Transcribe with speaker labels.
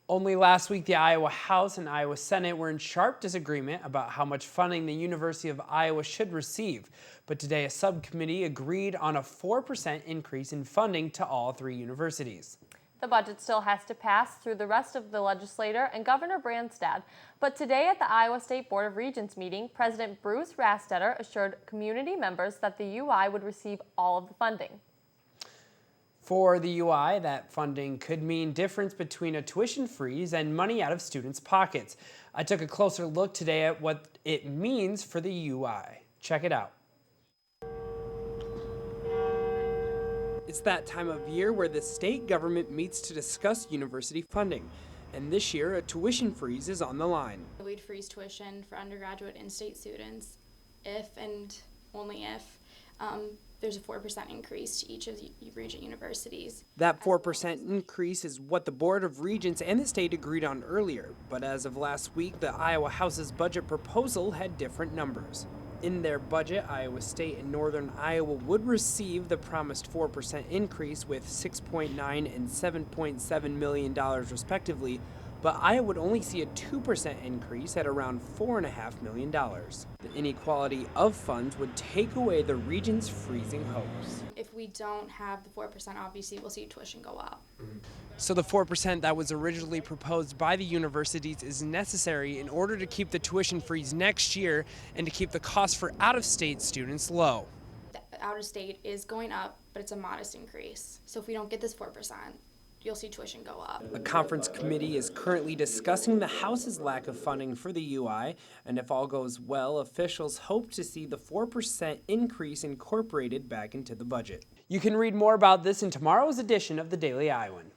Speaker 1: Only last week, the Iowa House and Iowa Senate were in sharp disagreement about how much funding the University of Iowa should receive. But today, a subcommittee agreed on a 4% increase in funding to all three universities.
Speaker 2: The budget still has to pass through the rest of the legislature and Governor Branstad. But today at the Iowa State Board of Regents meeting, President Bruce Rastetter assured community members that the UI would receive all of the funding.
Speaker 1: For the UI, that funding could mean difference between a tuition freeze and money out of students' pockets. I took a closer look today at what it means for the UI. Check it out. It's that time of year where the state government meets to discuss university funding. And this year, a tuition freeze is on the line.
Speaker 3: We'd freeze tuition for undergraduate in-state students if and only if there's a 4% increase to each of the regent universities.
Speaker 1: That 4% increase is what the Board of Regents and the state agreed on earlier, but as of last week, the Iowa House's budget proposal had different numbers. In their budget, Iowa State and Northern Iowa would receive the promised 4% increase with $6.9 and $7.7 million respectively, but Iowa would only see a 2% increase at around $4.5 million. The inequality of funds would take away the region's freezing hopes.
Speaker 3: If we don't have the 4%, obviously we'll see tuition go up.
Speaker 1: So the 4% that was originally proposed by the universities is necessary in order to keep the tuition freeze next year and to keep the cost for out-of-state students low.
Speaker 3: The out-of-state is going up, but it's a modest increase. So if we don't get this 4%, you'll see tuition go up.
Speaker 1: A conference committee is currently discussing the House's lack of funding for the UI, and if all goes well, officials hope to see the 4% increase incorporated back into the budget. You can read more about this in tomorrow's edition of the Daily Iowan.